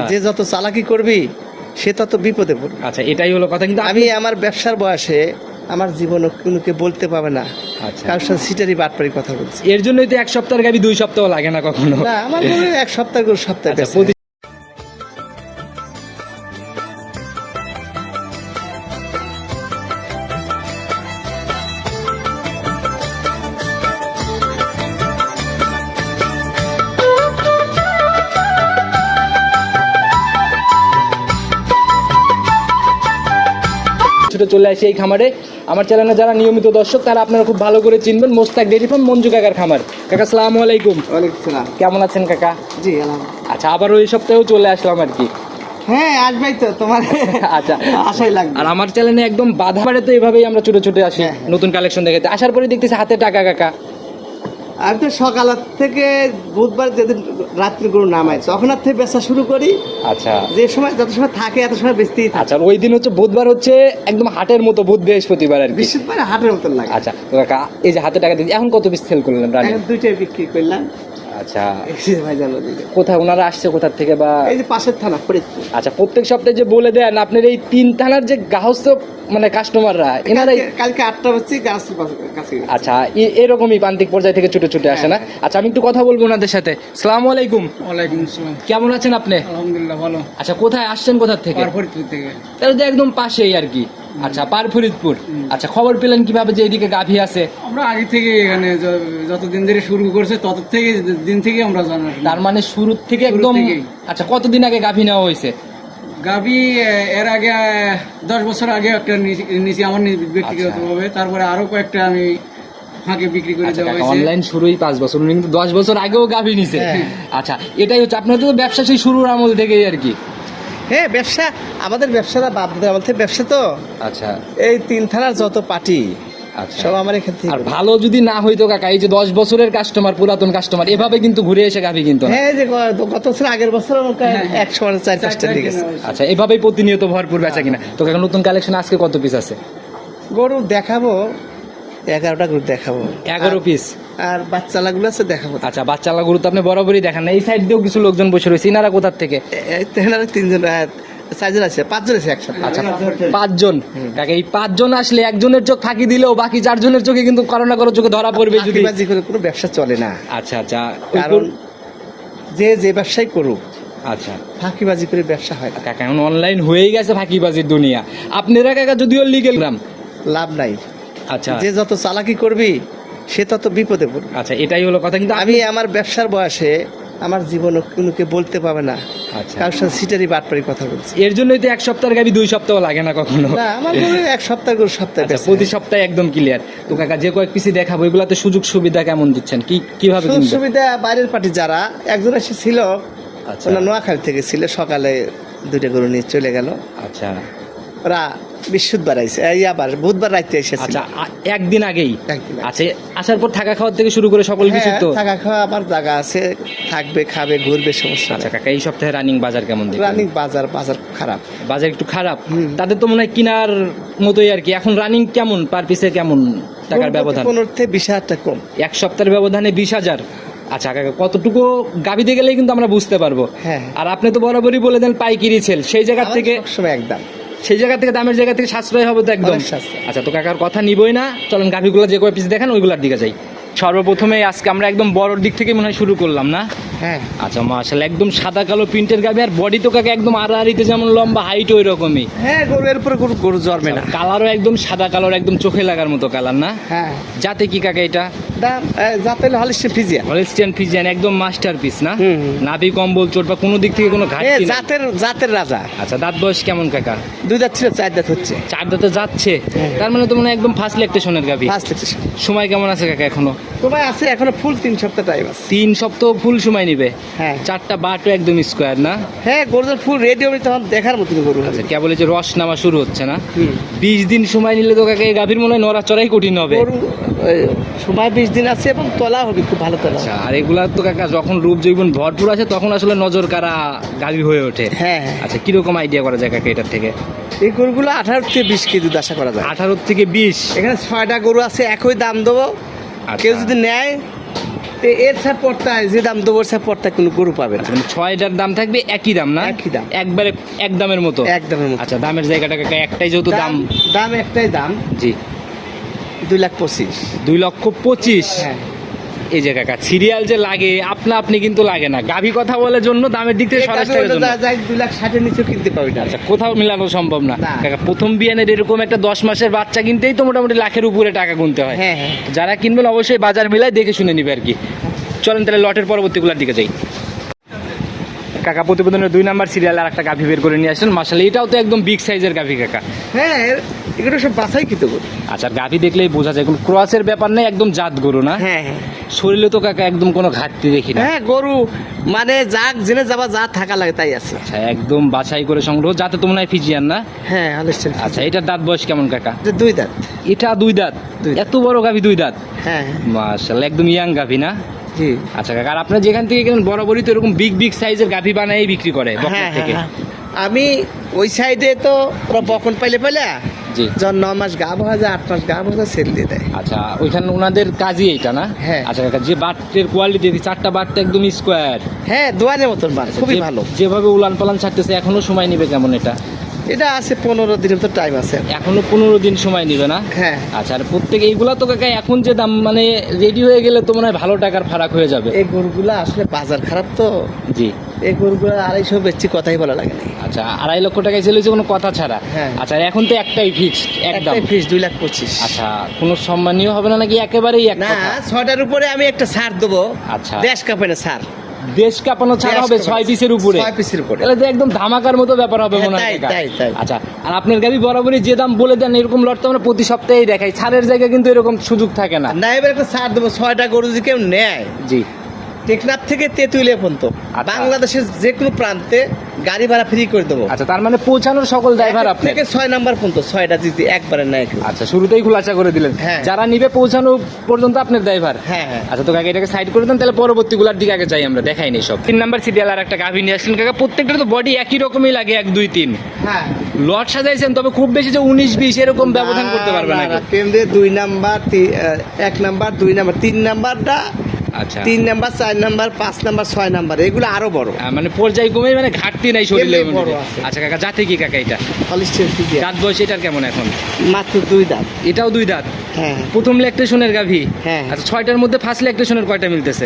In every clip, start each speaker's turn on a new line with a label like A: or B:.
A: আচ্ছা,
B: যে যত চালাকি করবি সে তত বিপদে পড়বে।
A: আচ্ছা, এটাই হলো কথা। কিন্তু
B: আমি আমার ব্যবসার বয়সে আমার জীবনে কোনোকে বলতে পাবে না
A: আচ্ছা,
B: কারোর সাথে সিটারি বাটপারি কথা বলছি
A: এর জন্যই তো এক সপ্তাহের গাবি 2 সপ্তাহ লাগে না কখনো।
B: না। আমার গরু এক সপ্তাহ গরু সপ্তাহে
A: আচ্ছা,
B: বেচে।
A: ছোট চলে আসি এই খামারে। আমার চ্যানেলে যারা নিয়মিত দর্শক তারা আপনারা খুব ভালো করে চিনবেন, মোস্তাক ডেইরি ফার্ম মঞ্জু কাকার খামার। কাকা আসসালামু আলাইকুম।
B: ওয়ালাইকুম সালাম।
A: কেমন আছেন কাকা?
B: জি আলহামদুলিল্লাহ।
A: আচ্ছা, আবারও এই সপ্তাহেও চলে আসলাম আর কি।
B: হ্যাঁ আসবাই তো তোমার
A: আচ্ছা,
B: আশাই লাগবে।
A: আর আমার চ্যানেলে একদম বাধা পারে তো এভাবেই আমরা ছোট ছোট আসি
B: হ্যাঁ।
A: নতুন কালেকশন দেখাতে। আসার পরে দেখতেছি হাতে টাকা কাকা।
B: আমি তো সকাল থেকে বুধবার যেদিন রাত্রি গরু নামাই তখন আর থেকে বেচা শুরু করি।
A: আচ্ছা,
B: যে সময় যত সময় থাকে এত সময় বেচতেই থাকে।
A: আচ্ছা, ওই দিন হচ্ছে বুধবার, হচ্ছে একদম হাটের মতো, বুধ বৃহস্পতিবার আর কি।
B: বৃহস্পতিবার হাটের মতন লাগে।
A: আচ্ছা তো কাকা, এই যে হাতে টাকা দিচ্ছি, এখন কত পিস সেল করলেন রানী?
B: এখন দুইটাই বিক্রি করলাম।
A: আচ্ছা,
B: এই যে ভাই জানো দিলে।
A: কোথায় ওনারা আসছে কোথা থেকে বা?
B: এই যে পাশের থানা ফরিদপুর।
A: আচ্ছা, প্রত্যেক সপ্তাহে যে বলে দেন আপনার এই 3 থানার যে গ্রাহক মানে কাস্টমাররা এনারাই।
B: কালকে 8টা বাজছে গাছ কাছে।
A: আচ্ছা, এরকমই প্রান্তিক পর্যায় থেকে ছোট ছোট আসে না? আচ্ছা, আমি একটু কথা বলবো ওনাদের সাথে। আসসালামু আলাইকুম।
B: ওয়ালাইকুম আসসালাম।
A: কেমন আছেন আপনি?
B: আলহামদুলিল্লাহ ভালো।
A: আচ্ছা, কোথায় আসছেন কোথা থেকে?
B: ফরিদপুর থেকে।
A: তাহলে তো একদম পাশেই আর কি। আচ্ছা, পার ফরিদপুর। আচ্ছা, খবর পেলেন কিভাবে যে এদিকে গাভী আছে?
C: আমরা আগে থেকে এখানে যতদিন ধরে শুরু করছে তত থেকে দিন থেকে আমরা জানি।
A: তার মানে শুরু থেকে
C: শুরু
A: একদম।
C: থেকেই।
A: আচ্ছা, কতদিন আগে গাভী নেওয়া হয়েছে?
C: গাভী এর আগে 10 বছর আগে একটা নিয়েছি আমার ব্যক্তিগতভাবে, তারপরে আরো কয়েকটা আমি ফাঁকে বিক্রি করে দেওয়া হয়েছে।
A: অনলাইন শুরুই 5 বছর, উনি কিন্তু 10 বছর আগেও গাভী নিছে।
B: হ্যাঁ।
A: আচ্ছা, এটাই হচ্ছে আপনার তো ব্যবসা সেই শুরুর আমল থেকেই আর কি।
B: হ্যাঁ ব্যবসা, আমাদের ব্যবসাটা বাপ দাদার আমল থেকে ব্যবসা তো।
A: আচ্ছা,
B: এই 3 থানার যত পার্টি
A: আচ্ছা,
B: সব আমার এখান থেকে।
A: আর ভালো যদি না হইতো কাকা, এই যে 10 বছরের কাস্টমার, পুরাতন কাস্টমার এভাবে কিন্তু ঘুরে এসে গাভী কিন্তু।
B: হ্যাঁ এই যে গত বছর আগের বছর আমাকে 100-4-5টা দিয়ে গেছে।
A: আচ্ছা, এভাবেই প্রতিনিয়ত ভরপুর বেচা কিনা। তো কাকা, নতুন কালেকশন আজকে কত পিস আছে?
B: গরু দেখাবো 11টা গরু দেখাবো।
A: 11 পিস।
B: আর বাচ্চালাগুলো আছে দেখাবো।
A: আচ্ছা, বাচ্চালা গরু তো আপনি বরাবরই দেখান না। এই সাইড দিয়েও কিছু লোকজন বসে রয়েছে, ইনারা কোথার থেকে?
B: এই তেনারা 3জন 4জন আছে, 5জন আছে একসাথে।
A: আচ্ছা, 5 জন। কাকা, এই 5 জন আসলে একজনের চোখ ফাঁকি দিলেও বাকি 4 জনের চোখে কিন্তু কারো না কারো চোখে ধরা পড়বে যদি।
B: ফাঁকিবাজি করে কোনো ব্যবসা চলে না।
A: আচ্ছা, আচ্ছা,
B: কারণ যে ব্যবসায় করুক
A: আচ্ছা
B: ফাঁকিবাজি করে ব্যবসা হয় না।
A: কাকা, এখন অনলাইন হয়েই গেছে ফাঁকিবাজির দুনিয়া। আপনারা কাকা যদিও লিগেল গ্রাম।
B: লাভ নাই।
A: আচ্ছা,
B: যে যত চালাকি করবি সে তত বিপদে পড়বে।
A: আচ্ছা, এটাই হলো কথা। কিন্তু
B: আমি আমার ব্যবসার বয়সে আমার জীবনে কোনোকে বলতে পাবে না
A: আচ্ছা,
B: কারোর সাথে সিটারি বাটপারি কথা বলছি
A: এর জন্যই তো এক সপ্তাহের গাবি 2 সপ্তাহ লাগে না কখনো।
B: না। আমার গরু এক সপ্তাহ গরু সপ্তাহে
A: আচ্ছা,
B: বেচে।
A: প্রতি সপ্তাহে একদম ক্লিয়ার। তো কাকা, যে কয়েক পিসি দেখাবো এগুলাতে সুযোগ সুবিধা কেমন দিচ্ছেন? কিভাবে
B: সুযোগ
A: কিনবে?
B: সুবিধা বাইরের পার্টি যারা একজন এসে ছিল,
A: আচ্ছা,
B: ওনার নোয়াখালী থেকে ছিল, সকালে 2টা গরু নিয়ে চলে গেল।
A: আচ্ছা,
B: ওরা বৃহস্পতিবার আইসে, এই আবার বুধবার রাইতে এসেছে।
A: আচ্ছা, একদিন আগেই।
B: একদিন আগে।
A: আচ্ছা, আসার পর থাকা খাওয়ার থেকে শুরু করে সকল কিছু
B: হ্যাঁ,
A: তো।
B: থাকা খাওয়া আমার জায়গা আছে, থাকবে খাবে ঘুরবে, সমস্যা
A: আচ্ছা
B: নেই।
A: কাকা, এই সপ্তাহে রানিং বাজার কেমন দেখলেন?
B: রানিং বাজার খারাপ।
A: বাজার একটু খারাপ।
B: হুম।
A: তাদের তো মনে হয় কেনার মতোই আর কি। এখন রানিং কেমন পার পিসে, কেমন টাকার ব্যবধান?
B: 15 থেকে 20,000 টাকা কম।
A: এক সপ্তাহের ব্যবধানে 20,000। আচ্ছা কাকা, কতটুকু গাবিতে গেলেই কিন্তু আমরা বুঝতে পারবো।
B: হ্যাঁ।
A: আর আপনি তো বরাবরই বলে দেন পাইকারি সেল, সেই জায়গা
B: আমার
A: থেকে,
B: সবসময় একদম।
A: সেই জায়গা থেকে দামের জায়গা থেকে সাশ্রয় হবে তো একদম।
B: অনেক সাশ্রয়।
A: আচ্ছা, তো কাকার কথা নিবই না, চলেন গাভিগুলো যে কয় পিস দেখেন ওইগুলোর দিকে যাই। সর্বপ্রথমে আজকে আমরা একদম বড়র দিক থেকে মনে হয় শুরু করলাম না?
B: হ্যাঁ।
A: আচ্ছা, মাশাআল্লাহ, একদম সাদা কালো প্রিন্টের গাভি, আর বডি তো কাকা একদম আড়াআড়িতে যেমন লম্বা, হাইট ওই রকমই।
B: হ্যাঁ, গরুর উপরে গরু জন্মে না।
A: কালারও একদম সাদা কালার, একদম চোখে লাগার মতো কালার না?
B: হ্যাঁ।
A: যাতে কি কাকা এটা?
B: দাম যাতে হলিস্টিয়ান ফ্রিজিয়ান।
A: হলিস্টিয়ান ফ্রিজিয়ান, একদম মাস্টারপিস না?
B: হুম, হুম।
A: নাভি কম্বল চোট বা কোনো দিক থেকে কোনো ঘাটতি নেই।
B: জাতের রাজা।
A: আচ্ছা, দাঁত বয়স কেমন কাকা?
B: 2 দাঁত ছিল, 4 দাঁত হচ্ছে।
A: 4 দাঁতে যাচ্ছে। তার মানে তো মনে হয় একদম ফার্স্ট ল্যাকটেশনের গাভি।
B: First lactation.
A: সময় কেমন আছে কাকা এখনো?
B: তোমায় আছে এখনো ফুল 3 সপ্তাহ টাইম আছে।
A: 3 সপ্তাহ ফুল সময় নিবে।
B: হ্যাঁ।
A: 4টা বাটও একদম স্কোয়ার না?
B: হ্যাঁ, গরুর ফুল রেডি হবে তখন দেখার মতো গরু হবে।
A: আচ্ছা, কেবল এই যে রস নামা শুরু হচ্ছে না?
B: হুম।
A: 20 দিন সময় নিলে তো কাকা এই গাভীর মনে হয় নড়াচড়াই কঠিন হবে।
B: গরু সময় 20 দিন আছে এবং তলা হবে খুব ভালো তলা।
A: আচ্ছা, আর এগুলা তো কাকা যখন রূপ জৈবন ভরপুর আছে তখন আসলে নজর কারা গাভী হয়ে ওঠে।
B: হ্যাঁ।
A: আচ্ছা, কিরকম আইডিয়া করা যায় কাকা এটার থেকে?
B: এই গরুগুলো 18 থেকে 20 কেজি দুধ আশা করা যায়।
A: 18 থেকে 20।
B: এখানে 6টা গরু আছে, একই দাম দেবো।
A: আচ্ছা।
B: কেউ যদি নেয় তো এর সাপোর্টটায় যে দাম দেবো সাপোর্টটা কোনো গরু পাবে না।
A: মানে 6টার দাম থাকবে একই দাম না?
B: একই দাম।
A: একবারে এক দামের মতো।
B: একদমের মতো।
A: আচ্ছা, দামের জায়গাটা কাকা একটাই যেহেতু দাম।
B: দাম একটাই দাম,
A: জি
B: 2,25,000।
A: 2,25,000।
B: হ্যাঁ,
A: এই যে কাকা সিরিয়াল যে লাগে আপনি কিন্তু লাগে না, গাভী কথা বলার জন্য দামের দিক থেকে সরাস টাকার জন্য।
B: 2,60,000 নিচেও কিনতে পারবি না।
A: আচ্ছা, কোথাও মিলানো সম্ভব না
B: না।
A: কাকা। প্রথম বিয়ানের এরকম একটা 10 মাসের বাচ্চা কিনতেই তো মোটামুটি লাখের উপরে টাকা গুনতে হয়।
B: হ্যাঁ হ্যাঁ।
A: যারা কিনবেন অবশ্যই বাজার মিলায় দেখে শুনে নিবে আর কি। চলেন তাহলে লটের পরবর্তীগুলোর দিকে যাই। কাকা প্রতিবেদনের 2 নাম্বার সিরিয়াল আর একটা গাভী বের করে নিয়ে আসেন। মাশাআল্লাহ, এটাও তো একদম বিগ সাইজের গাভী কাকা।
B: হ্যাঁ, এগুলো সব বাছাই কিতো গরু।
A: আচ্ছা, গাভী দেখলেই বোঝা যায় কোনো ক্রসের ব্যাপার নেই, একদম জাত গরু না?
B: হ্যাঁ হ্যাঁ
A: শরীরে তো কাকা একদম কোনো ঘাটতি দেখি না।
B: হ্যাঁ, গরু মানে যাক জেনে যাবা যা থাকা লাগে তাই আছে।
A: আচ্ছা, একদম বাছাই করে সংগ্রহ। যাতে তো মনে হয় ফিজিয়ান না?
B: হ্যাঁ, আচ্ছা।
A: আচ্ছা, এটার দাঁত বয়স কেমন কাকা?
B: 2 দাঁত।
A: এটা 2 দাঁত?
B: দুই দাঁত।
A: এত বড় গাভী 2 দাঁত?
B: হ্যাঁ
A: মাশাআল্লাহ, একদম ইয়াং গাভী না?
B: জি।
A: আচ্ছা কাকা, আর আপনার যেখান থেকে কেন বরাবরই তো এরকম বিগ সাইজের গাভী বানাই বিক্রি করে বকনা
B: হ্যাঁ
A: থেকে?
B: হ্যাঁ, আমি ওই সাইডে তো ওরা বকন পাইলে
A: জি।
B: যখন 9 মাস গাভ হয়ে যায়, 8 মাস গাভ হয়ে যায়, সেল দিয়ে দেয়।
A: আচ্ছা, ওইখানে ওনাদের কাজই এইটা না?
B: হ্যাঁ।
A: আচ্ছা কাকা, যে বাটের কোয়ালিটি 4টা বাট একদম স্কোয়ার।
B: হ্যাঁ, দোয়ানের মতন বার, খুবই ভালো।
A: যেভাবে উলান পালান ছাড়তেছে, এখনো সময় নিবে কেমন এটা?
B: এটা আছে 15 দিনের তো টাইম আছে।
A: এখনো 15 দিন সময় নিবে না?
B: হ্যাঁ।
A: আচ্ছা, আর প্রত্যেক এইগুলা তো কাকা এখন যে দাম মানে রেডি হয়ে গেলে তো মনে হয় ভালো টাকার ফারাক হয়ে যাবে।
B: এই গরুগুলা আসলে বাজার খারাপ তো,
A: জি।
B: এই গরুগুলা 250 বেচছি, কথাই বলা লাগে না।
A: আচ্ছা, 2.5 লক্ষ টাকায় চলেছে কোনো কথা ছাড়া?
B: হ্যাঁ।
A: আচ্ছা, এখন তো একটাই ফিক্সড একদম।
B: একটাই ফিস 2,25,000।
A: আচ্ছা, কোনো সম্মানীয় হবে না নাকি একেবারেই এক
B: না,
A: কথা?
B: 6টার উপরে আমি একটা ছাড় দেবো।
A: আচ্ছা।
B: দেশ কাপে না ছাড়,
A: দেশ কাঁপানো ছাড়া হবে 6 পিসের উপরে?
B: 6 পিসের উপরে।
A: তাহলে তো একদম ধামাকার মতো ব্যাপার হবে
B: হ্যাঁ,
A: মনে হয় কাকা।
B: তাই।
A: আচ্ছা, আর আপনার গাবি বরাবরই যে দাম বলে দেন এরকম লট তো আমরা প্রতি সপ্তাহেই দেখাই, ছাড়ের জায়গায় কিন্তু এরকম সুযোগ থাকে না।
B: না, এবার একটা ছাড় দেবো। 6টা গরু যদি কেউ নেয়,
A: জি।
B: টেকনাফ থেকে তেঁতুলিয়া পর্যন্ত
A: আচ্ছা।
B: বাংলাদেশের যে কোনো প্রান্তে গাড়ি ভাড়া ফ্রি করে দেবো।
A: আচ্ছা, তার মানে পৌঁছানোর সকল ড্রাইভার আপনি?
B: থেকে 6 নাম্বার পর্যন্ত, 6টা যদি একবারে নেয় কেউ।
A: আচ্ছা, শুরুতেই খুলাসা করে দিলেন।
B: হ্যাঁ।
A: যারা নিবে পৌঁছানো পর্যন্ত আপনার ড্রাইভার?
B: হ্যাঁ হ্যাঁ।
A: আচ্ছা, তো কাকা এটাকে সাইড করে দেন, তাহলে পরবর্তীগুলোর দিকে আগে যাই আমরা, দেখাই নেই সব। 3 নাম্বার সিরিয়াল আর একটা গাভী নিয়ে আসলেন কাকা। প্রত্যেকটা তো বডি একই রকমই লাগে, 1 2 3
B: হ্যাঁ,
A: লট সাজাইছেন, তবে খুব বেশি যে 19-20 এরকম ব্যবধান করতে পারবে না।
B: কেন্দ্রে 2 নাম্বার, 1 নাম্বার, 2 নাম্বার, 3 নাম্বারটা,
A: আচ্ছা,
B: 3 নাম্বার, 4 নাম্বার, 5 নাম্বার, 6 নাম্বার, এগুলো আরো বড়।
A: মানে পর্যায়ক্রমে মানে ঘাটতি নাই শরীরে।
B: এমনি বড় আছে।
A: আচ্ছা কাকা, জাতে কি কাকা এটা?
B: Holstein Friesian.
A: দাঁত বয়স এটার কেমন এখন?
B: মাত্র 2 দাঁত।
A: এটাও 2 দাঁত?
B: হ্যাঁ
A: প্রথম ল্যাকটেশনের গাভী?
B: হ্যাঁ।
A: আচ্ছা, 6টার মধ্যে ফার্স্ট ল্যাকটেশনের কয়টা মিলতেছে?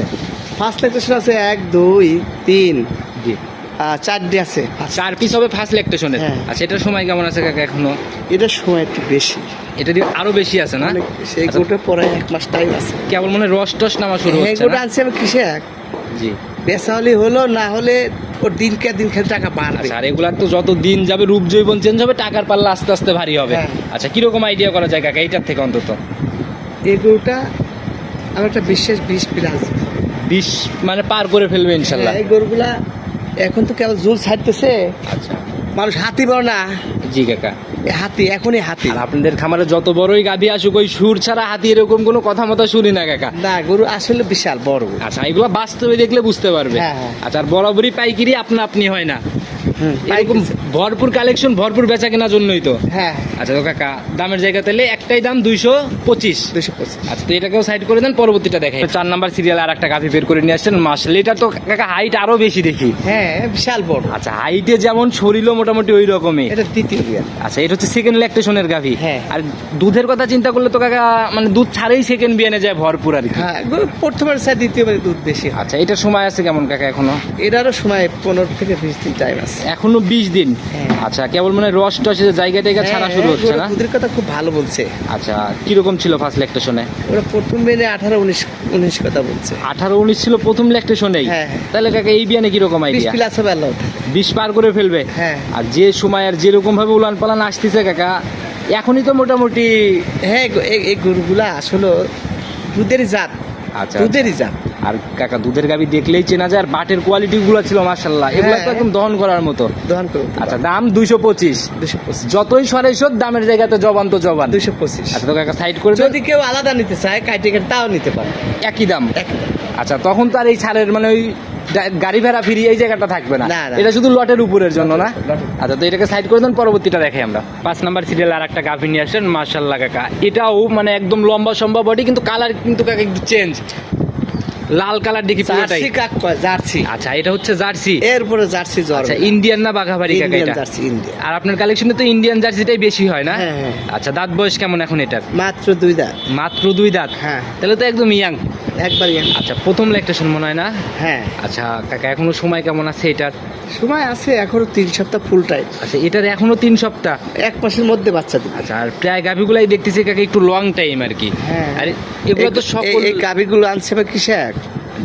B: ফার্স্ট লেকচার আছে 1 2 3
A: জি।
B: 4টে আছে।
A: 4 পিস হবে ফার্স্ট ল্যাকটেশনের।
B: হ্যাঁ।
A: আচ্ছা, এটার সময় কেমন আছে কাকা এখনো?
B: এটার সময় একটু বেশি,
A: এটা দিয়ে আরো বেশি আছে না?
B: সেই
A: আচ্ছা,
B: গোটা পরে 1 মাস টাইম আছে।
A: কেবল মনে হয় রস টস নামা শুরু
B: এই
A: হচ্ছে
B: গোটা
A: না?
B: আনছি আমি কিসে
A: জি।
B: বেচা হলে হলো, না হলে ওর দিনকে দিন খেলে টাকা বাড়বে।
A: আচ্ছা, আর এগুলার তো যত দিন যাবে রূপ জৈবন চেঞ্জ হবে, টাকার পাল্লা আস্তে আস্তে ভারী হবে।
B: হ্যাঁ।
A: আচ্ছা, কিরকম আইডিয়া করা যায় কাকা এইটার থেকে অন্তত?
B: এই গরুটা আমার একটা বিশেষ 20 প্লাস
A: 20 মানে পার করে ফেলবে ইনশাল্লাহ।
B: এই গরুগুলা এখন তো কেবল জোর ছাড়তেছে,
A: আচ্ছা,
B: মানুষ হাতি বড় না,
A: জি কাকা।
B: এই হাতি এখনই হাতি।
A: আর আপনাদের খামারে যত বড়ই গাভী আসুক, ওই সুর ছাড়া হাতি এরকম কোনো কথা মতো শুনি না কাকা।
B: না, গরু আসলে বিশাল বড় গরু।
A: আচ্ছা, এগুলো বাস্তবে দেখলে বুঝতে পারবে।
B: হ্যাঁ, হ্যাঁ।
A: আচ্ছা, আর বরাবরই পাইকারি আপনি হয় না এরকম
B: পাইতেছে।
A: ভরপুর কালেকশন, ভরপুর বেচা কেনার জন্যই তো।
B: হ্যাঁ,
A: আচ্ছা, তো কাকা দামের জায়গা তাহলে একটাই দাম 225।
B: 225।
A: আচ্ছা, তো এটাকেও সাইড করে দেন, পরবর্তীটা দেখাই। 4 নাম্বার সিরিয়াল আর একটা গাভী বের করে নিয়ে আসছেন। মাশাআল্লাহ, এটা তো কাকা হাইট আরো বেশি দেখি।
B: হ্যাঁ, বিশাল বড়।
A: আচ্ছা, হাইটে যেমন শরীরও মোটামুটি ওই রকমই।
B: এটা দ্বিতীয় বিয়ান।
A: আচ্ছা, এটা হচ্ছে সেকেন্ড ল্যাকটেশনের গাভী।
B: হ্যাঁ।
A: আর দুধের কথা চিন্তা করলে তো কাকা মানে দুধ ছাড়াই সেকেন্ড বিয়ানে যায় ভরপুর আর কি।
B: হ্যাঁ, গরু প্রথমের সাথে দ্বিতীয়বারে দুধ বেশি হয়।
A: আচ্ছা, এটার সময় আছে কেমন কাকা এখনো?
B: এটারও সময় 15 থেকে 20 দিন টাইম আছে।
A: এখনো 20 দিন?
B: হ্যাঁ।
A: আচ্ছা, কেবল মানে রস টস জায়গা টাইগা ছাড়া শুরু হচ্ছে না?
B: দুধের কথা খুব ভালো বলছে।
A: আচ্ছা, কিরকম ছিল ফার্স্ট ল্যাকটেশনে?
B: ওরা প্রথম বেনে 18-19 কথা বলছে।
A: 18-19 ছিল প্রথম ল্যাকটেশনেই?
B: হ্যাঁ।
A: তাহলে কাকা এই বিয়ানে কিরকম
B: 20
A: আইডিয়া?
B: প্লাস হবে আল্লাহ।
A: 20 পার করে ফেলবে?
B: হ্যাঁ।
A: আর যে সময় আর যেরকম ভাবে উলান পালান আসতেছে কাকা, এখনই তো মোটামুটি।
B: হ্যাঁ, এই গরুগুলা আসলে দুধেরই জাত।
A: আচ্ছা,
B: দুধেরই জাত।
A: আর কাকা দুধের গাভী দেখলেই চেনা যায়, আর বাটের কোয়ালিটি গুলো ছিল মাশাআল্লাহ, এগুলো তো
B: হ্যাঁ।
A: একদম দহন করার মতো।
B: দহন করুন।
A: আচ্ছা, দাম 225।
B: 225।
A: যতই সরাই শোধ, দামের জায়গাতে জবান তো জবান।
B: 225।
A: আচ্ছা, তো কাকা সাইড করে দেন।
B: যদি কেউ আলাদা নিতে চায় কাইটে তাও নিতে পারে,
A: একই দাম।
B: একদম।
A: আচ্ছা, তখন তো আর এই ছাড়ের মানে ওই গাড়ি ভাড়া ফ্রি এই জায়গাটা থাকবে না,
B: না, না।
A: এটা শুধু লটের উপরের জন্য না?
B: লটের।
A: আচ্ছা, তো এটাকে সাইড করে দেন, পরবর্তীটা দেখাই আমরা। 5 নাম্বার সিরিয়াল আর একটা গাভী নিয়ে আসেন। মাশাআল্লাহ কাকা, এটাও মানে একদম লম্বা সম্ভব বডি, কিন্তু কালার কিন্তু কাকা একটু চেঞ্জ। লাল কালার দেখি পুরোটাই।
B: জার্সি কাক কয়, জার্সি।
A: আচ্ছা এটা হচ্ছে জার্সি।
B: এরপরে জার্সি জ্বর।
A: আচ্ছা ইন্ডিয়ান না বাঘাবাড়ি কাকা
B: ইন্ডিয়ান
A: এটা?
B: Jersey, Indian.
A: আর আপনার কালেকশনে তো ইন্ডিয়ান জার্সিটাই বেশি হয় না?
B: হ্যাঁ, হ্যাঁ।
A: আচ্ছা দাঁত বয়স কেমন এখন এটার?
B: মাত্র 2 দাঁত।
A: মাত্র 2 দাঁত?
B: হ্যাঁ।
A: তাহলে তো একদম ইয়াং।
B: একবার ইয়াং।
A: আচ্ছা প্রথম ল্যাকটেশন মনে হয় না?
B: হ্যাঁ।
A: আচ্ছা কাকা এখনো সময় কেমন আছে এটার?
B: সময় আছে এখনো 3 সপ্তাহ ফুল টাইম।
A: আচ্ছা এটার এখনো 3 সপ্তাহ।
B: 1 মাসের মধ্যে বাচ্চা দিবে।
A: আচ্ছা আর প্রায় গাভিগুলাই দেখতেছি কাকা একটু লং টাইম আর কি।
B: হ্যাঁ।
A: আর এগুলো তো সকল
B: এই গাভিগুলো আনছে বা কৃষক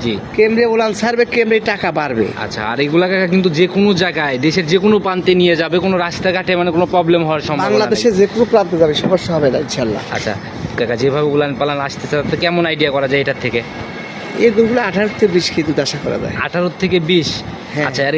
A: জি
B: কেমরে উলান ছাড়বে, কেমরে টাকা বাড়বে।
A: আচ্ছা আর এগুলা কাকা কিন্তু যে কোনো জায়গায় দেশের যে কোনো প্রান্তে নিয়ে যাবে, কোনো রাস্তাঘাটে মানে কোনো প্রবলেম হওয়ার সম্ভাবনা নেই।
B: বাংলাদেশে যে কোনো প্রান্তে যাবে, সমস্যা হবে না ইনশাল্লাহ।
A: আচ্ছা কাকা যেভাবে উলান পালান আসতেছে তো কেমন আইডিয়া করা যায় এটার থেকে?
B: এই গরুগুলো 18 থেকে 20 কেজি দুধ আশা করা যায়।
A: 18 থেকে 20?
B: হ্যাঁ।
A: আচ্ছা আর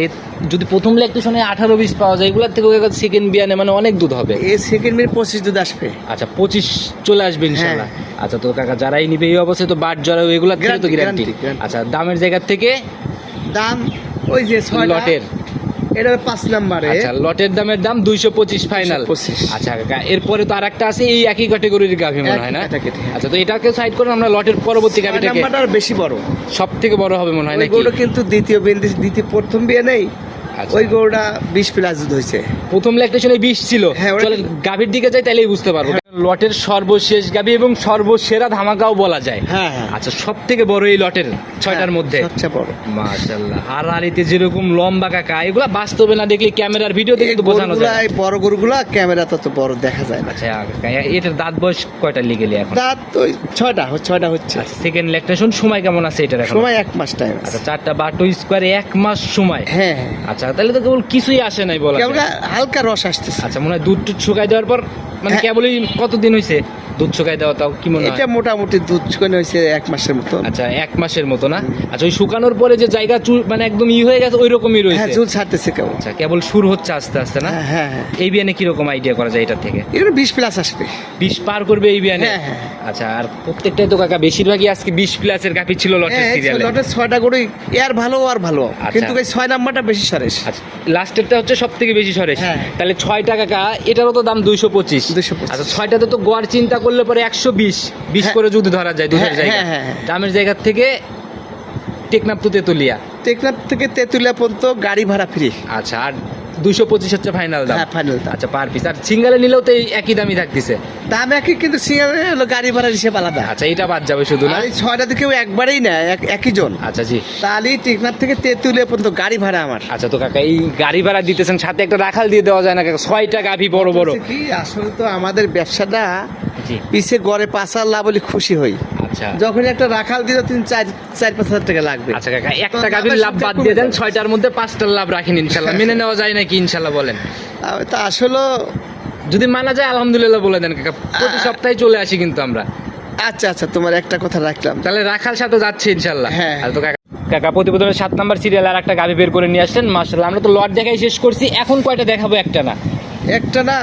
A: যদি প্রথম ল্যাকটেশনে 18-20 পাওয়া যায়, এগুলার থেকে সেকেন্ড বিয়ানে মানে অনেক দুধ হবে।
B: এই সেকেন্ড মিনিট 25 দুধ আসবে।
A: আচ্ছা 25 চলে আসবে ইনশাল্লাহ। আচ্ছা তো কাকা যারাই নিবে এই অবস্থায় তো বাট জড়াও এগুলার থেকে তো গ্যারান্টি।
B: Guarantee।
A: আচ্ছা দামের জায়গা থেকে
B: দাম ওই যে 6
A: লটের?
B: এটা 5 নম্বরে।
A: আচ্ছা লটের দামের দাম 225 ফাইনাল।
B: 225।
A: আচ্ছা কাকা এরপরে তো আরেকটা আছে এই একই ক্যাটাগরির গাভি মনে হয় না?
B: একই category, হ্যাঁ।
A: আচ্ছা তো এটাকে সাইড করে আমরা লটের পরবর্তী
B: 6
A: গাভিটাকে
B: নাম্বারটা আর বেশি বড়।
A: সব থেকে বড় হবে মনে হয়
B: ওই
A: নাকি?
B: গরুটা কিন্তু দ্বিতীয় প্রথম বিয়ে নেই।
A: আচ্ছা।
B: ওই গরুটা 20 প্লাস দুধ হয়েছে।
A: প্রথম ল্যাকটেশনে 20 ছিল।
B: হ্যাঁ, ওটা-
A: চলেন গাভীর দিকে যাই তাহলেই বুঝতে পারবো। লটের সর্বশেষ গাভী এবং সর্বসেরা ধামাকাও বলা যায়।
B: হ্যাঁ, হ্যাঁ।
A: আচ্ছা সব থেকে বড় এই লটের 6টার মধ্যে?
B: সবচেয়ে বড়।
A: মাশাআল্লাহ। আর আলিতে যেরকম লম্বা কাকা, এগুলা বাস্তবে না দেখলে ক্যামেরার ভিডিওতে
B: এই
A: কিন্তু বোঝানো
B: গরুগুলা,
A: যায়।
B: এই বড় গরুগুলা ক্যামেরা তত বড় দেখা যায় না।
A: আচ্ছা কাকা এটার দাঁত বয়স কয়টা লিগেলি এখন?
B: দাঁত ওই 6টা হচ্ছে।
A: আচ্ছা সেকেন্ড ল্যাকটেশন সময় কেমন আছে এটার এখন?
B: সময় 1 মাস টাইম আছে।
A: আচ্ছা 4টা বাটো স্কোয়ারে 1 মাস সময়।
B: হ্যাঁ, হ্যাঁ।
A: আচ্ছা তাহলে তো কেবল কিছুই আসে নাই বলা
B: কেবল
A: যায়।
B: হালকা রস আসতেছে।
A: আচ্ছা মনে হয় দুধ টুধ শুকাই দেওয়ার পর মানে
B: হ্যাঁ।
A: কেবলই কতদিন হয়েছে দুধ শুকাই দেওয়া, তাও কি মনে হয়?
B: এটা মোটামুটি দুধ শুকানো হয়েছে 1 মাসের মতো।
A: আচ্ছা 1 মাসের মতো না? আচ্ছা ওই শুকানোর পরে যে জায়গা মানে একদম হয়ে গেছে ওই রকমই
B: হ্যাঁ,
A: রয়েছে?
B: দুধ ছাড়তেছে কেবল।
A: আচ্ছা কেবল শুরু হচ্ছে আস্তে আস্তে না?
B: হ্যাঁ, হ্যাঁ, হ্যাঁ।
A: এই বিয়ানে কিরকম আইডিয়া করা যায় এটার থেকে?
B: এগুলো 20 প্লাস আসবে।
A: 20 পার করবে এই বিয়ানে?
B: হ্যাঁ, হ্যাঁ।
A: আচ্ছা আর প্রত্যেকটাই তো কাকা বেশিরভাগই আজকে 20 প্লাসের গাভী ছিল লটের
B: হ্যাঁ,
A: সিরিয়ালে।
B: লটের 6টা গরু আর ভালো আর ভালো,
A: আচ্ছা।
B: কিন্তু এই 6 নাম্বারটা বেশি সরেস।
A: আচ্ছা লাস্টেরটা হচ্ছে সব থেকে বেশি সরেস।
B: হ্যাঁ।
A: তাহলে 6টা কাকা এটারও তো দাম 225।
B: 225।
A: আচ্ছা 6টাতে তো গড় চিন্তা করলে পরে 120
B: হ্যাঁ।
A: করে যদি ধরা যায় দুধের
B: হ্যাঁ,
A: জায়গা।
B: হ্যাঁ, হ্যাঁ।
A: দামের জায়গা থেকে টেকনাফ তো তেতুলিয়া।
B: টেকনাফ থেকে তেতুলিয়া পর্যন্ত গাড়ি ভাড়া ফ্রি।
A: আচ্ছা আর 225 হচ্ছে ফাইনাল দাম?
B: হ্যাঁ, ফাইনাল দাম।
A: আচ্ছা পার পিস। আর সিঙ্গেলে নিলেও তো এই একই দামই থাকতেছে?
B: দাম একই, কিন্তু সিঙ্গারে হলো গাড়ি ভাড়ার হিসেব আলাদা।
A: আচ্ছা এটা বাদ যাবে শুধু না?
B: আর এই 6টা দিকেও একবারেই না, একই জন।
A: আচ্ছা জি।
B: তাহলে টেকনাফ থেকে তেতুলিয়া পর্যন্ত গাড়ি ভাড়া আমার।
A: আচ্ছা তো কাকা এই গাড়ি ভাড়া দিতেছেন, সাথে একটা রাখাল দিয়ে দেওয়া যায় না কাকা? 6টা গাভী বড় বড়।
B: হচ্ছে কি, আসলে তো আমাদের ব্যবসাটা
A: জি।
B: পিছে গড়ে 5,000 লাভ হলে খুশি হই।
A: আচ্ছা
B: যখন একটা রাখাল দিলে 3-4-5 হাজার টাকা লাগবে।
A: আচ্ছা কাকা একটা
B: তো
A: গাভীর
B: লাভের
A: লাভ
B: সংখ্যা
A: বাদ
B: কমে
A: দিয়ে দেন,
B: যাবে।
A: 6টার মধ্যে 5টার লাভ রাখেন ইনশাল্লাহ। মেনে নেওয়া যায় নাকি ইনশাল্লাহ বলেন?
B: তা আসলে
A: যদি মানা যায় আলহামদুলিল্লাহ বলে দেন কাকা। প্রতি সপ্তাহে চলে আসি কিন্তু আমরা।
B: আচ্ছা, আচ্ছা, তোমার একটা কথা রাখলাম।
A: তাহলে রাখাল সাথে যাচ্ছে ইনশাল্লাহ।
B: হ্যাঁ।
A: আর তো কাকা কাকা প্রতিবেদনের 7 নাম্বার সিরিয়াল আর একটা গাভী বের করে নিয়ে আসছেন। মাশাআল্লাহ আমরা তো লট দেখাই শেষ করছি, এখন কয়টা দেখাবো? একটা না?
B: একটা না,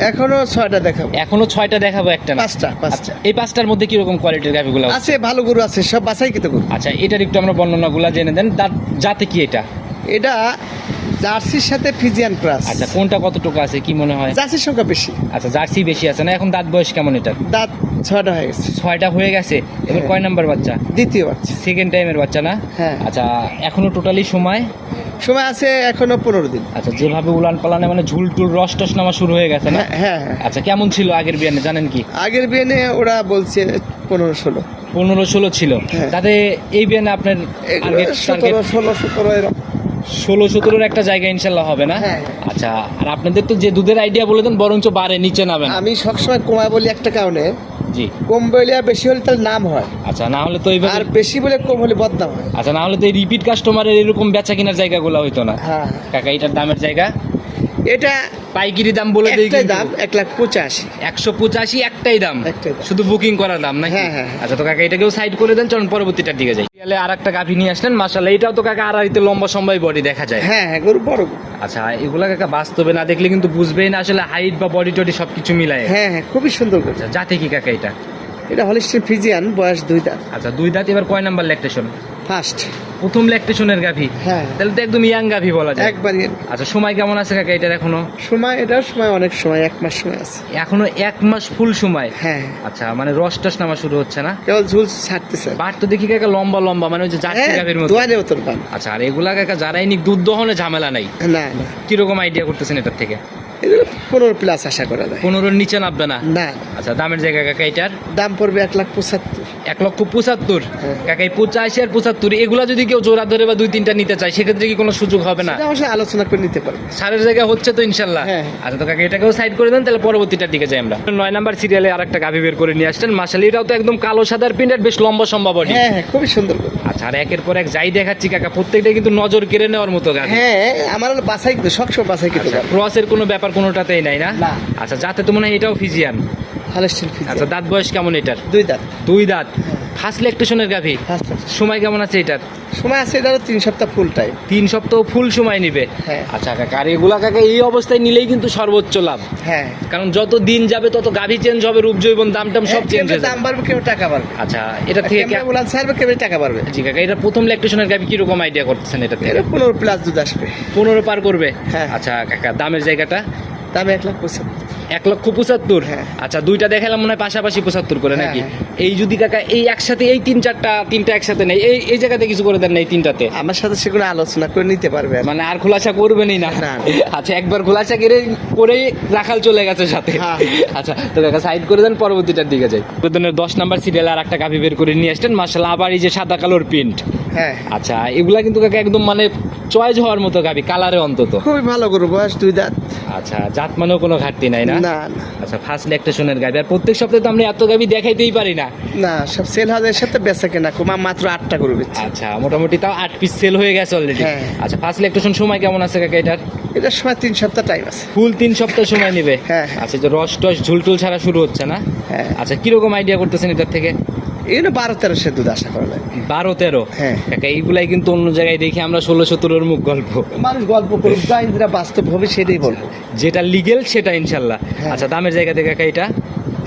B: এখনো 6টা দেখাবো।
A: এখনো 6টা দেখাবো, একটা না?
B: 5টা।
A: আচ্ছা এই 5টার মধ্যে কিরকম কোয়ালিটির গাভীগুলো?
B: আছে, ভালো গরু আছে, সব বাছাই কিন্তু গরু।
A: আচ্ছা এটার একটু আমরা বর্ণনাগুলো জেনে দেন। যাতে কি এটা?
B: এটা জার্সির সাথে ফিজিয়ান ক্রস।
A: আচ্ছা কোনটা কতটুকু আছে কি মনে হয়?
B: জার্সির সংখ্যা বেশি।
A: আচ্ছা জার্সি বেশি আছে না? এখন দাঁত বয়স কেমন এটার?
B: দাঁত 6টা হয়ে গেছে।
A: 6টা হয়ে গেছে। এবার
B: হ্যাঁ।
A: কয় নাম্বার বাচ্চা?
B: দ্বিতীয় বাচ্চা।
A: সেকেন্ড টাইমের বাচ্চা না?
B: হ্যাঁ।
A: আচ্ছা এখনো টোটালি সময়?
B: সময় আছে এখনো 15 দিন।
A: আচ্ছা যেভাবে উলান পালানে মানে ঝুল টুল রস টস নামা শুরু হয়ে গেছে না?
B: হ্যাঁ, হ্যাঁ, হ্যাঁ।
A: আচ্ছা কেমন ছিল আগের বিয়ানে জানেন কি?
B: আগের বিয়ানে ওরা বলছে 15-16।
A: 15-16 ছিল।
B: হ্যাঁ।
A: তাতে এই বিয়ানে আপনার
B: এগুলো
A: টার্গেট
B: 17-16 এরকম।
A: 16-17 একটা জায়গা ইনশাল্লাহ হবে না?
B: হ্যাঁ।
A: আচ্ছা আর আপনাদের তো যে দুধের আইডিয়া বলে দেন বরঞ্চ বাড়ে নিচে নামে না?
B: আমি সবসময় কমায় বলি একটা কারণে,
A: জি।
B: কম বলে আর বেশি হলে তার নাম হয়,
A: আচ্ছা না হলে তো
B: আর
A: এইভাবে
B: বেশি বলে কম হলে বদনাম হয়।
A: আচ্ছা না হলে তো এই রিপিট কাস্টমারের এরকম বেচা কেনার জায়গাগুলো হইতো না।
B: হ্যাঁ,
A: কাকা এটার দামের জায়গা
B: এটা
A: পাইকারি দাম বলে দেই
B: একটাই
A: কিন্তু।
B: দাম 1,85,000।
A: 185 একটাই দাম?
B: একটাই দাম।
A: শুধু বুকিং করার দাম নাকি?
B: হ্যাঁ, হ্যাঁ।
A: আচ্ছা তো কাকা এটাকেও সাইড করে দেন, চলুন পরবর্তীটার দিকে যাই। তাহলে আরেকটা গাভী নিয়ে আসলেন মাশাআল্লাহ, এটাও তো কাকা আড়াইতে লম্বা সম্বাই বডি দেখা যায়।
B: হ্যাঁ, হ্যাঁ, গরু বড় গরু।
A: আচ্ছা এগুলা কাকা বাস্তবে না দেখলে কিন্তু বুঝবেই না আসলে হাইট বা বডি টডি সবকিছু মিলায়।
B: হ্যাঁ, হ্যাঁ, খুবই সুন্দর গরু।
A: আচ্ছা জাতে কি কাকা এটা?
B: এটা হলিস্টিন ফিজিয়ান, বয়স 2 দাঁত।
A: আচ্ছা 2 দাঁত। এবার কয় নাম্বার ল্যাকটেশন?
B: ফার্স্ট।
A: প্রথম ল্যাকটেশনের গাভী,
B: হ্যাঁ
A: তাহলে তো একদম ইয়াং গাভী বলা যায়।
B: একবারই।
A: আচ্ছা সময় কেমন আছে কাকা এটার এখনো?
B: সময়, এটার সময় অনেক সময়, 1 মাস সময় আছে।
A: এখনো 1 মাস ফুল সময়।
B: হ্যাঁ,
A: আচ্ছা মানে রস টস নামা শুরু হচ্ছে না?
B: কেবল ঝুল ছাড়তেছে।
A: বাট তো দেখি কাকা লম্বা লম্বা, মানে ওই যে জার্সি
B: হ্যাঁ,
A: গাভীর মতো।
B: দোয়ারে উত্তর পান।
A: আচ্ছা আর এগুলা কাকা যারাই নিক দুধ দহনে ঝামেলা নাই,
B: না না,
A: কিরকম আইডিয়া করতেছেন এটার থেকে?
B: এগুলো 15 প্লাস আশা করা যায়।
A: 15-র নিচে নামবে না?
B: না,
A: আচ্ছা দামের জায়গা কাকা এটার
B: দাম পড়বে 1,75,000।
A: 1,75,000।
B: হ্যাঁ।
A: কাকা এই 85 আর 75 এগুলা যদি কেউ জোড়া ধরে বা 2-3টা নিতে চায় সেক্ষেত্রে কি কোনো সুযোগ হবে না?
B: এটা অবশ্যই আলোচনা করে নিতে পারবে।
A: সারের জায়গা হচ্ছে তো ইনশাল্লাহ?
B: হ্যাঁ।
A: আচ্ছা তো কাকা এটাকেও সাইড করে দেন, তাহলে পরবর্তীটার দিকে যাই আমরা। 9 নাম্বার সিরিয়ালে আরেকটা গাভী বের করে নিয়ে আসছেন মাশাআল্লাহ, এটাও তো একদম কালো সাদার প্রিন্টেড, বেশ লম্বা সম্ভব বডি।
B: হ্যাঁ হ্যাঁ, খুবই সুন্দর করে।
A: আচ্ছা আর একের পর এক যাই দেখাচ্ছি কাকা প্রত্যেকটা কিন্তু নজর কেড়ে নেওয়ার মতো গাভী।
B: হ্যাঁ, আমার হলো বাছাই কিন্তু সবসময় বাছাই কিন্তু
A: আচ্ছা ক্রসের কোনো ব্যাপার কোনোটাতেই নাই না?
B: না।
A: আচ্ছা যাতে তো মনে হয় এটাও ফিজিয়ান।
B: হালস্টিন ফিজ।
A: আচ্ছা দাঁত বয়স কেমন এটার?
B: 2 দাঁত।
A: 2 দাঁত। ফার্স্ট ল্যাকটেশনের গাভী।
B: ফার্স্ট
A: সময় কেমন আছে এটার?
B: সময় আছে, এটারও 3 সপ্তাহ ফুল টাইম।
A: 3 সপ্তাহ ফুল সময় নিবে।
B: হ্যাঁ।
A: আচ্ছা কাকা আর এগুলা কাকা এই অবস্থায় নিলেই কিন্তু সর্বোচ্চ লাভ,
B: হ্যাঁ,
A: কারণ যত দিন যাবে তত গাভী চেঞ্জ হবে, রূপ জৈবন দাম টাম সব চেঞ্জ হয়ে
B: দাম
A: যাবে।
B: বাড়বে, কেউ টাকা বাড়বে।
A: আচ্ছা এটা থেকে
B: কেমন বলান ছাড়বে, কেউ টাকা বাড়বে।
A: জি কাকা এটা প্রথম ল্যাকটেশনের গাভী কিরকম আইডিয়া করতেছেন এটা থেকে?
B: এর 15 প্লাস দুধ আসবে।
A: 15 পার করবে?
B: হ্যাঁ।
A: আচ্ছা কাকা দামের জায়গাটা?
B: দাম 1,75,000।
A: 1,75,000।
B: হ্যাঁ।
A: আচ্ছা দুইটা দেখালাম মনে হয় পাশাপাশি 75 করে নাকি?
B: হ্যাঁ,
A: এই যদি কাকা এই একসাথে এই তিনটা একসাথে নেই, এই জায়গাতে কিছু করে দেন না এই তিনটাতে,
B: আমার সাথে সেগুলো আলোচনা করে নিতে পারবে আর।
A: মানে আর খোলাসা করবেনই না?
B: না।
A: আচ্ছা একবার খোলাসা করেই রাখাল চলে গেছে সাথে।
B: হ্যাঁ।
A: আচ্ছা তো কাকা সাইড করে দেন, পরবর্তীটার দিকে যাই। প্রতিদিনের 10 নাম্বার সিরিয়াল আর একটা গাভী বের করে নিয়ে আসছেন মাশাআল্লাহ, আবার এই যে সাদা কালোর প্রিন্ট।
B: হ্যাঁ,
A: আচ্ছা এগুলা কিন্তু কাকা একদম মানে চয়েস হওয়ার মতো গাভী, কালারে অন্তত।
B: খুবই ভালো গরু, বয়স 2 দাঁত।
A: আচ্ছা জাত মানেও কোনো ঘাটতি নাই না?
B: না
A: আচ্ছা ফার্স্ট ল্যাকটেশনের গাভী, আর প্রত্যেক সপ্তাহে তো আমরা এত গাভী দেখাইতেই পারি না।
B: না, সব সেল হাউসের সাথে বেচা কেনা কমা, মাত্র 8টা গরু বেচছে।
A: আচ্ছা মোটামুটি তাও 8 পিস সেল হয়ে গেছে অলরেডি।
B: হ্যাঁ।
A: আচ্ছা ফার্স্ট ল্যাকটেশন সময় কেমন আছে কাকা এটার?
B: এটার সময় 3 সপ্তাহ টাইম আছে।
A: ফুল 3 সপ্তাহ সময় নেবে?
B: হ্যাঁ।
A: আচ্ছা যে রস টস ঝুলটুল ছাড়া শুরু হচ্ছে না?
B: হ্যাঁ,
A: আচ্ছা কিরকম আইডিয়া করতেছেন এটার থেকে?
B: এগুলো 12-13 দুধ আশা করা যায়।
A: 12-13?
B: হ্যাঁ।
A: কাকা এইগুলাই কিন্তু অন্য জায়গায় দেখি আমরা 16-17 মুখ গল্প।
B: মানুষ গল্প করুক, যা ইন্দিরা বাস্তব হবে সেটাই বলবো।
A: যেটা লিগেল সেটা ইনশাল্লাহ।
B: হ্যাঁ।
A: আচ্ছা দামের জায়গা থেকে কাকা এটা?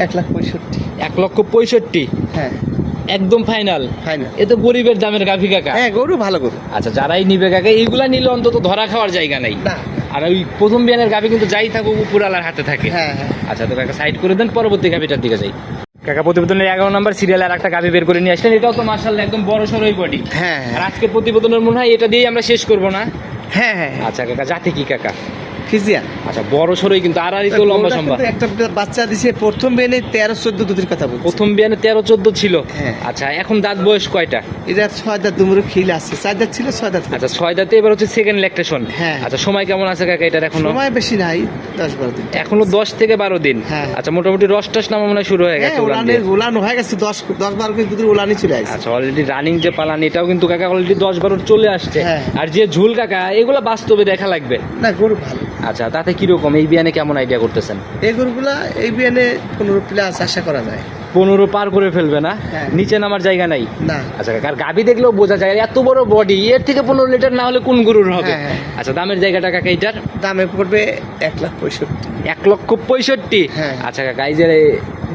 B: 1,65,000।
A: 1,65,000
B: হ্যাঁ,
A: একদম ফাইনাল?
B: ফাইনাল।
A: এ তো গরিবের দামের গাভী কাকা।
B: হ্যাঁ, গরু ভালো গরু।
A: আচ্ছা যারাই নিবে কাকা এইগুলা নিলে অন্তত ধরা খাওয়ার জায়গা নাই।
B: না।
A: আর ওই প্রথম বিয়ানের গাভী কিন্তু যাই থাকুক উপরালার হাতে থাকে।
B: হ্যাঁ হ্যাঁ,
A: আচ্ছা তো কাকা সাইড করে দেন, পরবর্তী গাভীটার দিকে যাই। কাকা প্রতিবেদনের 11 নাম্বার সিরিয়ালে আর একটা গাভী বের করে নিয়ে আসলেন, এটাও তো মাশাআল্লাহ একদম বড় সরই বডি।
B: হ্যাঁ
A: আর আজকের প্রতিবেদনের মনে হয় এটা দিয়েই আমরা শেষ করব না?
B: হ্যাঁ হ্যাঁ,
A: আচ্ছা কাকা জাতি কি কাকা?
B: ফিজিয়ান।
A: আচ্ছা বড় সরই কিন্তু আড়াআড়ি তো লম্বা সম্ভব।
B: একটা বাচ্চা দিছে প্রথম বেনে 13-14 দুধের কথা বলছি।
A: প্রথম বিয়ানে 13-14 ছিল?
B: হ্যাঁ।
A: আচ্ছা এখন দাঁত বয়স কয়টা?
B: এটা 6 দাঁত দুমুরো খিল আছে, 4 দাঁত ছিল, 6 দাঁত।
A: আচ্ছা 6 দাঁতে এবার হচ্ছে সেকেন্ড ল্যাকটেশন।
B: হ্যাঁ।
A: আচ্ছা সময় কেমন আছে কাকা এটার এখনো?
B: সময় বেশি নাই, 10-12 দিন।
A: এখনো 10 থেকে 12 দিন।
B: হ্যাঁ।
A: আচ্ছা মোটামুটি রস টস নামা মনে হয় শুরু হয়ে
B: হ্যাঁ,
A: গেছে উলান দিয়ে।
B: উলান হয়ে গেছে, 10-12 কেজি দুধের উলানি চলে আসছে।
A: আচ্ছা অলরেডি রানিং যে পালান এটাও কিন্তু কাকা অলরেডি 10-12 চলে আসছে।
B: হ্যাঁ।
A: আর যে ঝুল কাকা এগুলো বাস্তবে দেখা লাগবে।
B: না, গরু ভালো।
A: আচ্ছা তাতে কিরকম এই বিয়ানে কেমন আইডিয়া করতেছেন?
B: এই গরুগুলা এই বিয়ানে 15 প্লাস আশা করা যায়।
A: 15 পার করে ফেলবে না?
B: হ্যাঁ।
A: নিচে নামার জায়গা নাই?
B: না।
A: আচ্ছা কাকা আর গাভী দেখলেও বোঝা যায় এত বড় বডি, এর থেকে 15 লিটার না হলে কোন গরুর হবে?
B: হ্যাঁ, হ্যাঁ।
A: আচ্ছা দামের জায়গাটা কাকা এটার?
B: দামে পড়বে 1,65,000।
A: 1,65,000?
B: হ্যাঁ।
A: আচ্ছা কাকা এই যে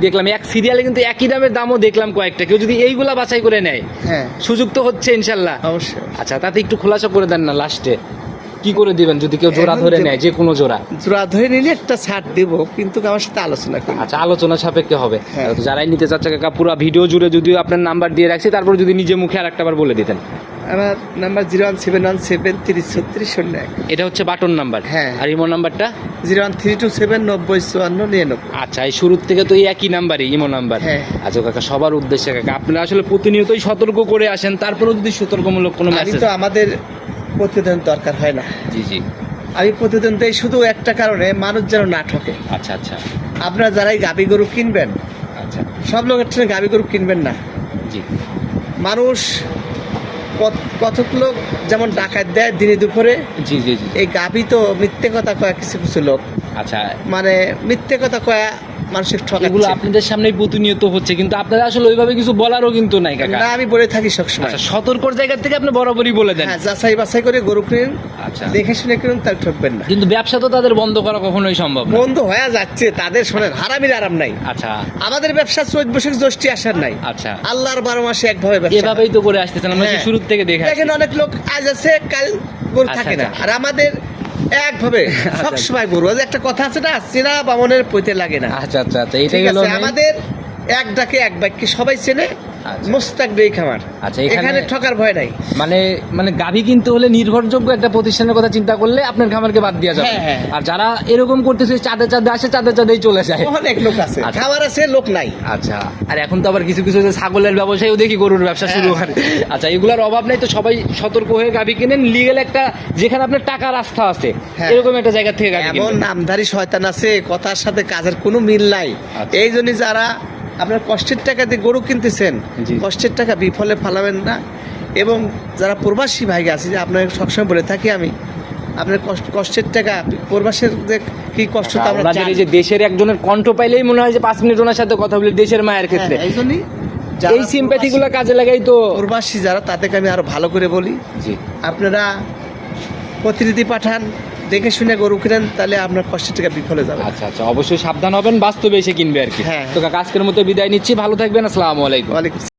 A: দেখলাম এক সিরিয়ালে কিন্তু একই দামের দামও দেখলাম কয়েকটা, কেউ যদি এইগুলা বাছাই করে নেয়
B: হ্যাঁ,
A: সুযোগ তো হচ্ছে ইনশাল্লাহ।
B: অবশ্যই।
A: আচ্ছা তাতে একটু খোলাসা করে দেন না লাস্টে, কি করে দিবেন যদি কেউ জোড়া
B: এখন
A: ধরে
B: যে-
A: নেয়, যে কোনো জোড়া?
B: জোড়া ধরে নিলে একটা ছাড় দেবো, কিন্তু আমার সাথে আলোচনা করি।
A: আচ্ছা আলোচনা সাপেক্ষে হবে।
B: হ্যাঁ।
A: তো যারাই নিতে চাচ্ছে কাকা পুরো ভিডিও জুড়ে যদি আপনার নাম্বার দিয়ে রাখছি, তারপর যদি নিজে মুখে আর একটাবার বলে দিতেন।
B: আমার নাম্বার 01717303001।
A: এটা হচ্ছে বাটন নাম্বার।
B: হ্যাঁ।
A: আর ইমো নাম্বারটা?
B: 01327905499।
A: আচ্ছা এই শুরুর থেকে তো এই একই নাম্বারই ইমো নাম্বার।
B: হ্যাঁ।
A: আচ্ছা কাকা সবার উদ্দেশ্যে কাকা আপনারা আসলে প্রতিনিয়তই সতর্ক করে আসেন, তারপরেও যদি সতর্কমূলক কোনো
B: আমি
A: মেসেজ।
B: তো আমাদের প্রতিদিন দরকার হয় না,
A: জি জি।
B: আমি প্রতিদিন দেই শুধু একটা কারণে, মানুষ যেন না ঠকে।
A: আচ্ছা আচ্ছা
B: আপনারা যারাই গাভী গরু কিনবেন,
A: আচ্ছা
B: সব লোকের সঙ্গে গাভী গরু কিনবেন না।
A: জি
B: মানুষ কতক লোক যেমন ডাকাত দেয় দিনে দুপুরে,
A: জি জি জি।
B: এই গাভী তো মিথ্যে কথা কয়া কিছু কিছু লোক,
A: আচ্ছা
B: মানে মিথ্যে কথা কয়া মানুষের
A: এগুলো
B: ঠকাচ্ছে।
A: আপনাদের সামনেই প্রতিনিয়ত হচ্ছে, কিন্তু আপনারা আসলে ওইভাবে কিছু বলারও কিন্তু নাই কাকা।
B: না, আমি বলে থাকি সবসময়।
A: আচ্ছা সতর্কর জায়গা থেকে আপনি বরাবরই বলে দেন।
B: হ্যাঁ, যাচাই বাছাই করে গরু কিনুন,
A: আচ্ছা
B: দেখে শুনে কিনুন, তার ঠকবেন না।
A: কিন্তু ব্যবসা তো তাদের বন্ধ করা কখনোই সম্ভব না।
B: বন্ধ হয়ে যাচ্ছে, তাদের শোনেন হারামির আরাম নাই।
A: আচ্ছা
B: আমাদের ব্যবসা 14 বছর জ্যৈষ্ঠী আসার নাই।
A: আচ্ছা
B: আল্লাহর 12 মাসে একভাবে ব্যবসা।
A: এভাবেই তো করে আসতেছেন, আমরা সেই
B: হ্যাঁ।
A: শুরুর থেকে দেখে
B: দেখেন অনেক লোক আজ আছে কাল গরু
A: আচ্ছা,
B: থাকে না,
A: আচ্ছা।
B: আর আমাদের একভাবে সবসময় গরু। ওই যে একটা কথা আছে না, চেনা বামনের পইতে লাগে না।
A: আচ্ছা আচ্ছা আচ্ছা, এটাই
B: ঠিক
A: হলো
B: আছে, আমাদের এক ডাকে এক বাক্যে সবাই চেনে,
A: আচ্ছা।
B: মোস্তাক দেই খামার।
A: আচ্ছা, এখানে-
B: এখানে ঠকার ভয় নাই।
A: মানে মানে গাভী কিনতে হলে নির্ভরযোগ্য একটা প্রতিষ্ঠানের কথা চিন্তা করলে আপনার খামারকে বাদ দেওয়া যাবে।
B: হ্যাঁ, হ্যাঁ।
A: আর যারা এরকম করতেছে চাঁদে চাঁদে আসে, চাঁদে চাঁদেই চলে যায়।
B: অনেক লোক আছে,
A: আচ্ছা।
B: খাবার আছে, লোক নাই।
A: আচ্ছা, আর এখন তো আবার কিছু কিছু যে ছাগলের ব্যবসায়ীও দেখি গরুর ব্যবসা শুরু করে। আচ্ছা, এগুলার অভাব নাই তো, সবাই সতর্ক হয়ে গাভী কিনেন লিগেল একটা, যেখানে আপনার টাকার আস্থা আছে,
B: হ্যাঁ।
A: এরকম একটা জায়গা থেকে গাভী
B: এমন
A: কিনবেন।
B: নামধারী শয়তান আছে, কথার সাথে কাজের কোনো মিল নাই।
A: আচ্ছা।
B: এই জন্য যারা আপনার কষ্টের টাকা দিয়ে গরু কিনতেছেন,
A: জি।
B: কষ্টের টাকা বিফলে ফালাবেন না। এবং যারা প্রবাসী ভাই আছে, যে আপনার সবসময় বলে থাকি আমি, আপনার কষ্টের টাকা প্রবাসের যে কি কষ্ট তা আমরা
A: আপনাদের
B: জানি।
A: এই যে দেশের একজনের কণ্ঠ পাইলেই মনে হয় যে 5 মিনিট ওনার সাথে কথা বলি, দেশের মায়ের ক্ষেত্রে
B: হ্যাঁ, এই জন্যই
A: এই সিম্প্যাথি গুলো কাজে লাগাই তো।
B: প্রবাসী যারা, তাদেরকে আমি আরো ভালো করে বলি,
A: জি,
B: আপনারা প্রতিনিধি পাঠান, দেখে শুনে গরু কিনেন, তাহলে আপনার কষ্টের টাকা বিফলে যাবে।
A: আচ্ছা আচ্ছা, অবশ্যই সাবধান হবেন, বাস্তবে এসে কিনবে আর কি।
B: হ্যাঁ।
A: তো কাকা, আজকের মতো বিদায় নিচ্ছি, ভালো থাকবেন, আসসালামু আলাইকুম।
B: ওয়ালাইকুম